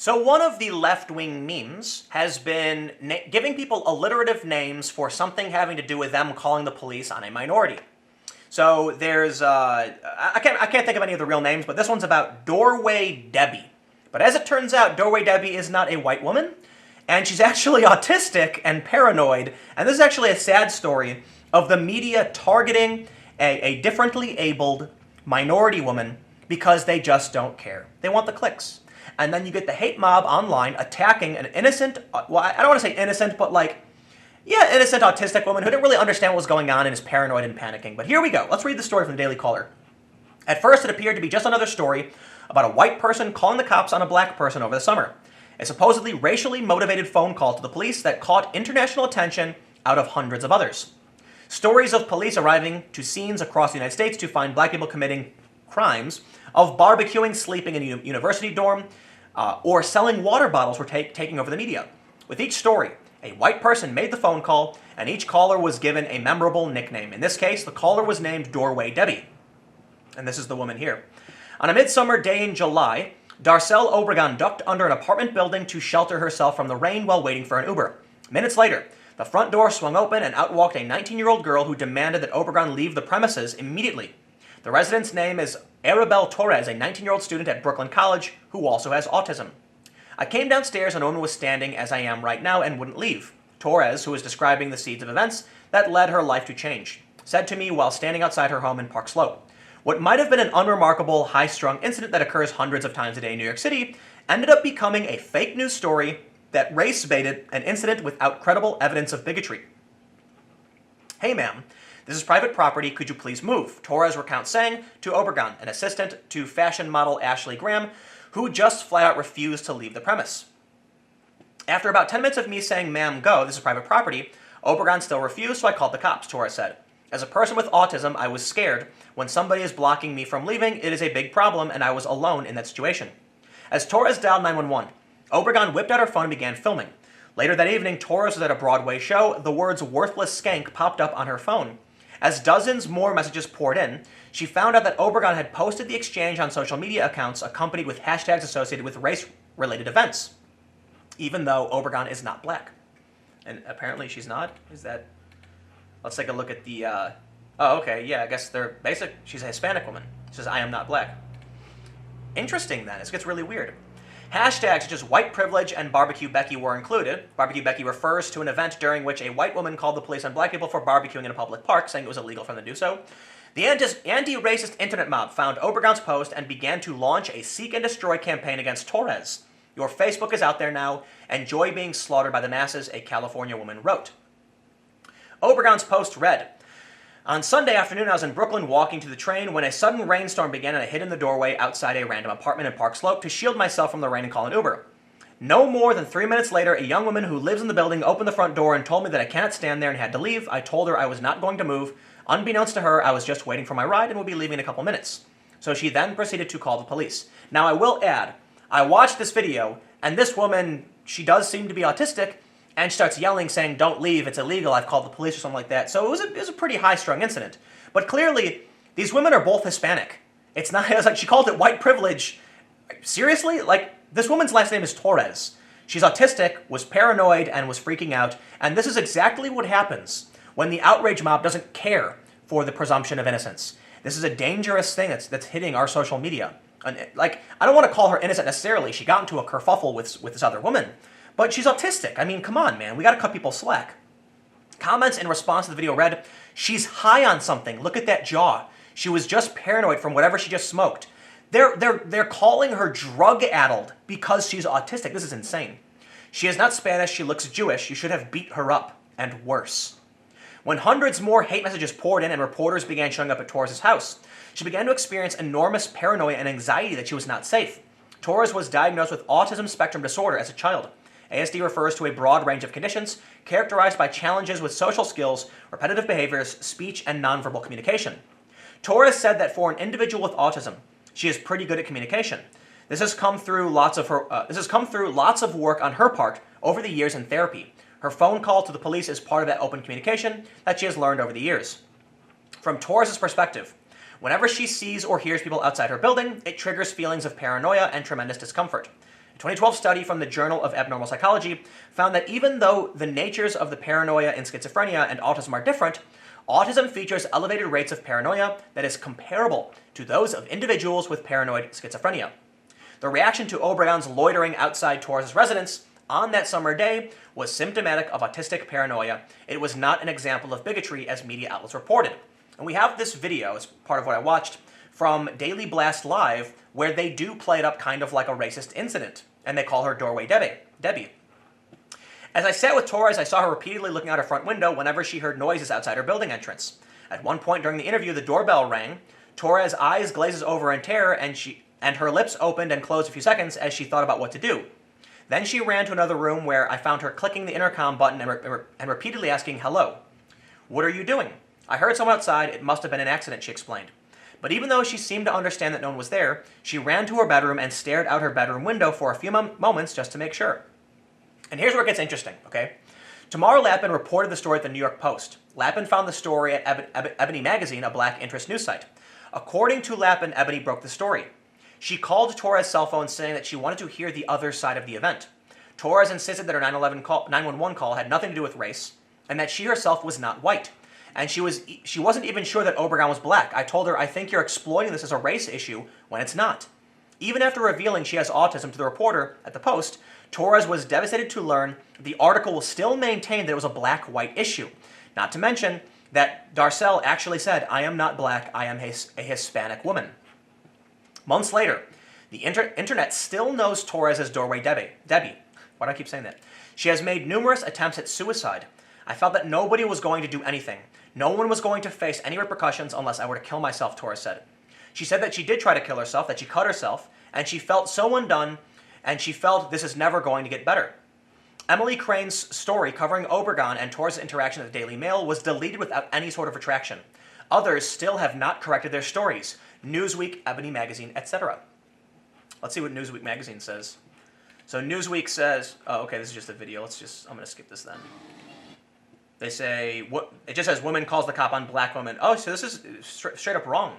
So one of the left-wing memes has been giving people alliterative names for something having to do with them calling the police on a minority. So there's, I can't think of any of the real names, but this one's about Doorway Debbie. But as it turns out, Doorway Debbie is not a white woman, and she's actually autistic and paranoid, and this is actually a sad story of the media targeting a differently abled minority woman because they just don't care. They want the clicks. And then you get the hate mob online attacking an innocent, well, I don't want to say innocent, but innocent autistic woman who didn't really understand what was going on and is paranoid and panicking. But here we go. Let's read the story from the Daily Caller. At first, it appeared to be just another story about a white person calling the cops on a black person over the summer. A supposedly racially motivated phone call to the police that caught international attention out of hundreds of others. Stories of police arriving to scenes across the United States to find black people committing crimes, of barbecuing, sleeping in a university dorm, or selling water bottles were taking over the media. With each story, a white person made the phone call, and each caller was given a memorable nickname. In this case, the caller was named Doorway Debbie. And this is the woman here. On a midsummer day in July, Darcel Obregon ducked under an apartment building to shelter herself from the rain while waiting for an Uber. Minutes later, the front door swung open and out walked a 19-year-old girl who demanded that Obregon leave the premises immediately. The resident's name is Arabelle Torres, a 19-year-old student at Brooklyn College who also has autism. I came downstairs and no one was standing as I am right now and wouldn't leave. Torres, who is describing the seeds of events that led her life to change, said to me while standing outside her home in Park Slope. What might have been an unremarkable, high-strung incident that occurs hundreds of times a day in New York City ended up becoming a fake news story that race-baited an incident without credible evidence of bigotry. Hey ma'am, this is private property, could you please move? Torres recounts saying to Obregon, an assistant to fashion model Ashley Graham, who just flat out refused to leave the premise. After about 10 minutes of me saying, ma'am, go, this is private property, Obregon still refused, so I called the cops, Torres said. As a person with autism, I was scared. When somebody is blocking me from leaving, it is a big problem, and I was alone in that situation. As Torres dialed 911, Obregon whipped out her phone and began filming. Later that evening, Torres was at a Broadway show. The words worthless skank popped up on her phone. As dozens more messages poured in, she found out that Obregon had posted the exchange on social media accounts accompanied with hashtags associated with race-related events, even though Obregon is not black. And apparently she's not? Is that... Let's take a look at the... Oh, okay, yeah, I guess they're basic... She's a Hispanic woman. She says, I am not black. Interesting, then. This gets really weird. Hashtags such as white privilege and barbecue Becky were included. Barbecue Becky refers to an event during which a white woman called the police on black people for barbecuing in a public park, saying it was illegal for them to do so. The anti-racist internet mob found Obregon's post and began to launch a seek and destroy campaign against Torres. Your Facebook is out there now. Enjoy being slaughtered by the masses, a California woman wrote. Obregon's post read, on Sunday afternoon, I was in Brooklyn walking to the train when a sudden rainstorm began and I hid in the doorway outside a random apartment in Park Slope to shield myself from the rain and call an Uber. No more than 3 minutes later, a young woman who lives in the building opened the front door and told me that I cannot stand there and had to leave. I told her I was not going to move. Unbeknownst to her, I was just waiting for my ride and would be leaving in a couple minutes. So she then proceeded to call the police. Now I will add, I watched this video and this woman, she does seem to be autistic, and she starts yelling, saying, don't leave, it's illegal, I've called the police or something like that. So it was a pretty high-strung incident. But clearly, these women are both Hispanic. It's not, it's like she called it white privilege. Seriously? Like, this woman's last name is Torres. She's autistic, was paranoid, and was freaking out. And this is exactly what happens when the outrage mob doesn't care for the presumption of innocence. This is a dangerous thing that's hitting our social media. And, like, I don't want to call her innocent necessarily. She got into a kerfuffle with this other woman. But she's autistic. I mean, come on, man. We gotta cut people slack. Comments in response to the video read, she's high on something. Look at that jaw. She was just paranoid from whatever she just smoked. They're calling her drug-addled because she's autistic. This is insane. She is not Spanish. She looks Jewish. You should have beat her up. And worse. When hundreds more hate messages poured in and reporters began showing up at Torres' house, she began to experience enormous paranoia and anxiety that she was not safe. Torres was diagnosed with autism spectrum disorder as a child. ASD refers to a broad range of conditions characterized by challenges with social skills, repetitive behaviors, speech, and nonverbal communication. Torres said that for an individual with autism, she is pretty good at communication. This has come through lots of work on her part over the years in therapy. Her phone call to the police is part of that open communication that she has learned over the years. From Torres' perspective, whenever she sees or hears people outside her building, it triggers feelings of paranoia and tremendous discomfort. A 2012 study from the Journal of Abnormal Psychology found that even though the natures of the paranoia in schizophrenia and autism are different, autism features elevated rates of paranoia that is comparable to those of individuals with paranoid schizophrenia. The reaction to Obregon's loitering outside Torres' residence on that summer day was symptomatic of autistic paranoia. It was not an example of bigotry, as media outlets reported. And we have this video, as part of what I watched, from Daily Blast Live, where they do play it up kind of like a racist incident, and they call her Doorway Debbie. As I sat with Torres, I saw her repeatedly looking out her front window whenever she heard noises outside her building entrance. At one point during the interview, the doorbell rang. Torres' eyes glazes over in terror, and her lips opened and closed a few seconds as she thought about what to do. Then she ran to another room where I found her clicking the intercom button and repeatedly asking, "Hello." "What are you doing?" "I heard someone outside. It must have been an accident," she explained. But even though she seemed to understand that no one was there, she ran to her bedroom and stared out her bedroom window for a few moments just to make sure. And here's where it gets interesting, okay? Tamar Lappin reported the story at the New York Post. Lappin found the story at Ebony Magazine, a black interest news site. According to Lappin, Ebony broke the story. She called Torres' cell phone saying that she wanted to hear the other side of the event. Torres insisted that her 911 call had nothing to do with race, and that she herself was not white. And she wasn't even sure that Obregon was black. I told her, "I think you're exploiting this as a race issue when it's not." Even after revealing she has autism to the reporter at the Post, Torres was devastated to learn the article will still maintain that it was a black-white issue. Not to mention that Darcel actually said, "I am not black, I am a Hispanic woman." Months later, the internet still knows Torres as Doorway Debbie. Why do I keep saying that? She has made numerous attempts at suicide. I felt that nobody was going to do anything. No one was going to face any repercussions unless I were to kill myself, Torres said. She said that she did try to kill herself, that she cut herself, and she felt so undone, and she felt this is never going to get better. Emily Crane's story covering Obregon and Torres' interaction at the Daily Mail was deleted without any sort of retraction. Others still have not corrected their stories. Newsweek, Ebony Magazine, etc. Let's see what Newsweek Magazine says. So Newsweek says, oh, okay, this is just a video. I'm going to skip this then. They say, it just says, woman calls the cop on black woman. Oh, so this is straight up wrong.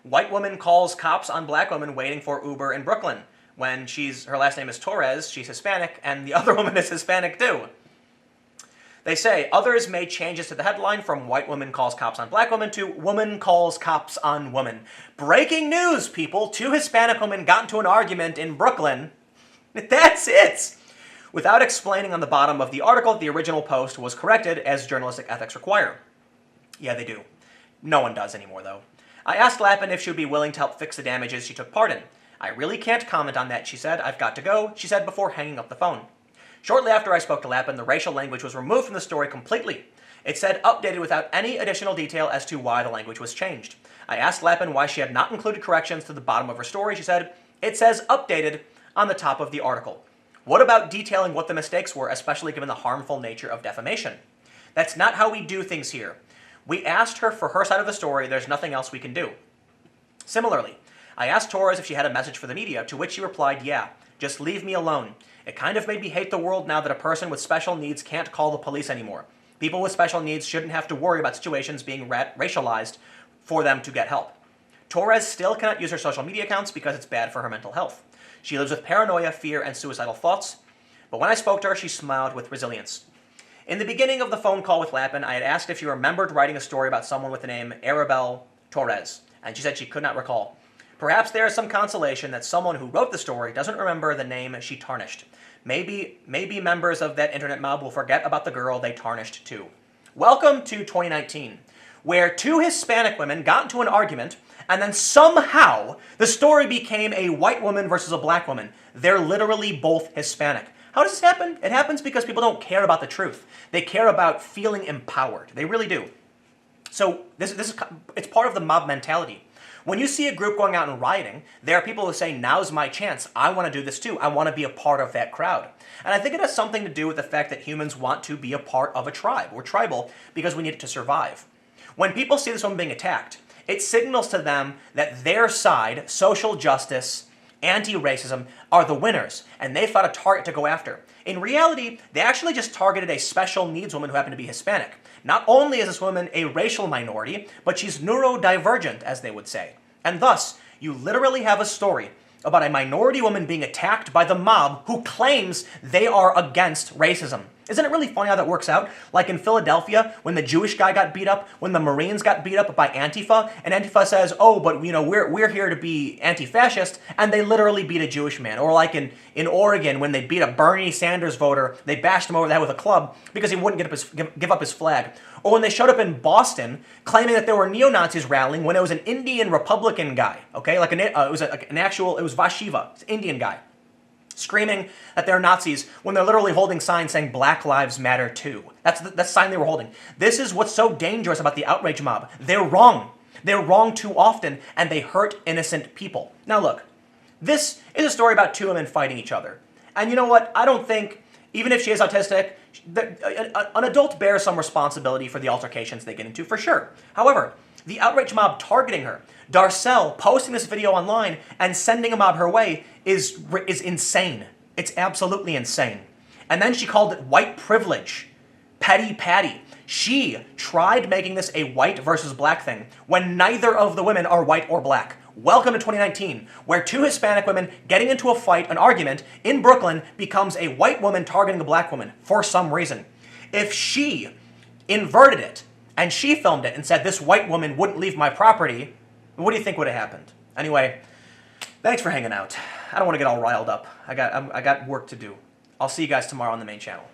White woman calls cops on black woman waiting for Uber in Brooklyn. When her last name is Torres, she's Hispanic, and the other woman is Hispanic too. They say, others made changes to the headline from white woman calls cops on black woman to woman calls cops on woman. Breaking news, people. 2 Hispanic women got into an argument in Brooklyn. That's it. Without explaining on the bottom of the article, the original post was corrected as journalistic ethics require. Yeah, they do. No one does anymore, though. I asked Lappin if she would be willing to help fix the damages she took part in. "I really can't comment on that," she said. "I've got to go," she said before hanging up the phone. Shortly after I spoke to Lappin, the racial language was removed from the story completely. It said updated without any additional detail as to why the language was changed. I asked Lappin why she had not included corrections to the bottom of her story. She said, "It says updated on the top of the article." What about detailing what the mistakes were, especially given the harmful nature of defamation? That's not how we do things here. We asked her for her side of the story. There's nothing else we can do. Similarly, I asked Torres if she had a message for the media, to which she replied, "Yeah, just leave me alone. It kind of made me hate the world now that a person with special needs can't call the police anymore. People with special needs shouldn't have to worry about situations being racialized for them to get help." Torres still cannot use her social media accounts because it's bad for her mental health. She lives with paranoia, fear, and suicidal thoughts. But when I spoke to her, she smiled with resilience. In the beginning of the phone call with Lappin, I had asked if she remembered writing a story about someone with the name Arabelle Torres, and she said she could not recall. Perhaps there is some consolation that someone who wrote the story doesn't remember the name she tarnished. Maybe members of that internet mob will forget about the girl they tarnished too. Welcome to 2019, where 2 Hispanic women got into an argument, and then somehow the story became a white woman versus a black woman. They're literally both Hispanic. How does this happen? It happens because people don't care about the truth. They care about feeling empowered. They really do. So it's part of the mob mentality. When you see a group going out and rioting, there are people who say, now's my chance. I want to do this too. I want to be a part of that crowd. And I think it has something to do with the fact that humans want to be a part of a tribe. We're tribal because we need it to survive. When people see this woman being attacked, it signals to them that their side, social justice, anti-racism, are the winners, and they've got a target to go after. In reality, they actually just targeted a special needs woman who happened to be Hispanic. Not only is this woman a racial minority, but she's neurodivergent, as they would say. And thus, you literally have a story about a minority woman being attacked by the mob who claims they are against racism. Isn't it really funny how that works out? Like in Philadelphia, when the Jewish guy got beat up, when the Marines got beat up by Antifa, and Antifa says, oh, but we're here to be anti-fascist, and they literally beat a Jewish man. Or like in Oregon, when they beat a Bernie Sanders voter, they bashed him over the head with a club because he wouldn't give up his flag. Or when they showed up in Boston claiming that there were neo-Nazis rallying when it was an Indian Republican guy, okay? Like it was Vashiva, it's an Indian guy, screaming that they're Nazis when they're literally holding signs saying Black Lives Matter too. That's the sign they were holding. This is what's so dangerous about the outrage mob. They're wrong. They're wrong too often, and they hurt innocent people. Now look, this is a story about two women fighting each other. And you know what? I don't think, even if she is autistic, an adult bears some responsibility for the altercations they get into, for sure. However, the outrage mob targeting her, Darcel posting this video online and sending a mob her way is insane. It's absolutely insane. And then she called it white privilege. Petty Patty. She tried making this a white versus black thing when neither of the women are white or black. Welcome to 2019, where two Hispanic women getting into a fight, an argument, in Brooklyn becomes a white woman targeting a black woman for some reason. If she inverted it, and she filmed it and said this white woman wouldn't leave my property, what do you think would have happened? Anyway, thanks for hanging out. I don't want to get all riled up. I got work to do. I'll see you guys tomorrow on the main channel.